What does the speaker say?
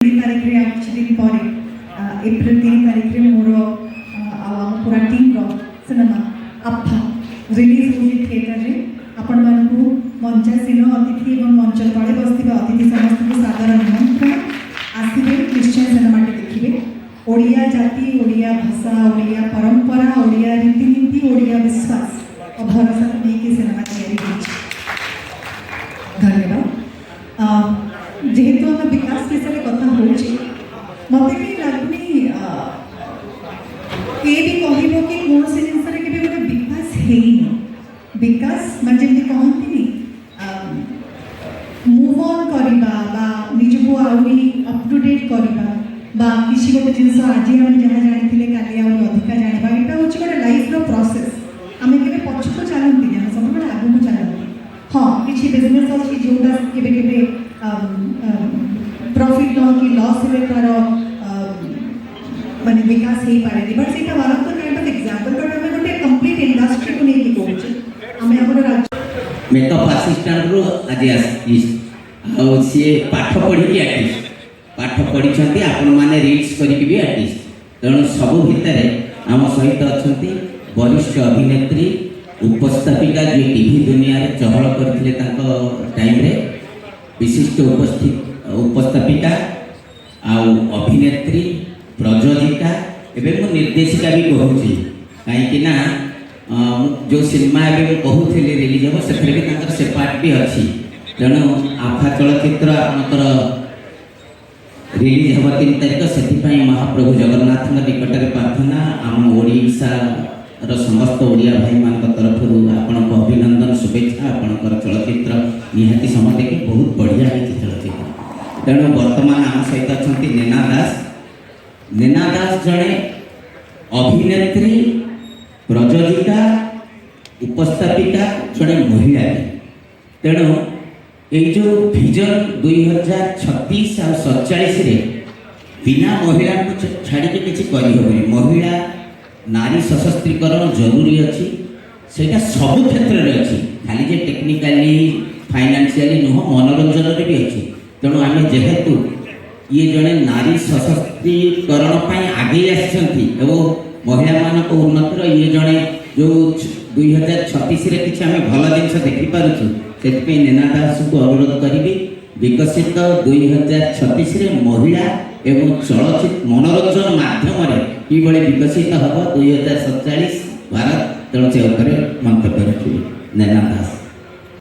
तारीख रे किसी दिन पर एप्रिल 3 तारीख रे मोर पूरा टीम रो सिनेमा अप्पा रिलीज होगी थिएटर रे आपण मानकु मंचासीन अतिथि एवं मंच तले बसथिबा अतिथि समस्त को सादर निमंत्रण आसिबे निश्चय सिनेमा देखिबे। ओडिया जाति ओडिया भाषा ओडिया परंपरा ओडिया रीतिनीति ओडिया विश्वास और भरोसा नहीं सिनेमा तैयारी होछि। धन्यवाद। जेहेतु हम विकास विषय कथा होछि मते कि लागुनी के भी कहबो कि कोन से जिंस रे के भी गोटे विकास हेइनो विकास म्हणजे जे कहंती मूव ऑन करिबा बा निजको आउरी अप टू डेट करिबा बा किसी गोटे जिंस आज हम जहा जानिथिले काली आउरी अधिका जानिबा एटा होछि गोटे लाइफ रो प्रोसेस। आमे केबे पछको चलंती ना सब बडा आगु को चलंती। हां किछि बिजनेस अछि जोटा केबे केबे प्रॉफिट न कि लॉस रे तार माने विकास हे पारे बट सेटा वाला तो काइंड ऑफ एग्जांपल बट हमें गोटे कंप्लीट इंडस्ट्री को नहीं कहूछ हमें हमर राज्य मेकअप असिस्टेंट रो आज आर्टिस्ट आ से पाठ पढ़ी की आर्टिस्ट पाठ पढ़ी छथि आपन माने रील्स करी की भी आर्टिस्ट तेणु सब भितर आम सहित अछंती वरिष्ठ अभिनेत्री उपस्थापिका जो टीवी दुनिया रे चहल करथिले ताको टाइम रे विशिष्ट उपस्थापिका आउ अभिनेत्री प्रयोजिका एवं मु निर्देशिका भी कहूँ कहीं जो सिनेमा एवं कहूली रिलीज हम से से पार्ट भी अच्छी तेणु आफा चलचित्र आपंकर रिलीज हम 3 तारिख से महाप्रभु जगन्नाथ निकट में प्रार्थना आम ओडिशा समस्त ओडिया भाई मान तरफ आपण अभिनंदन शुभेच्छा आपणकर चलचित्र निहाती समझे कि बहुत बढ़िया है चलचित्र। तेणु वर्तमान आम सहित अच्छा नेना दास जड़े अभिनेत्री प्रयोजिका उपस्थापिका जड़े महिला तेणु ये जो विजन 2036 और 47 बिना महिला को छाड़ी किसी करहबनी। महिला नारी सशस्त्रीकरण जरूरी अच्छी सेटा सब क्षेत्र में अच्छी खाली जे टेक्निकाली फाइनेंशियली नुह मनोरंजन भी अच्छी। तेणु आम जेहेतु ये जड़े नारी सशस्त्रीकरण आगे आसछंती एवं महिला मान उन्नतिर ये जड़े जो 2036 किसी आम भल जिन देखिपुँ से नेना दास को अनुरोध करी विकसित 2036 महिला एवं चलचित्र मनोरंजन माध्यम कि विकसित हम 2047 भारत तेणु से मंतव्य रखिए। नेना दास।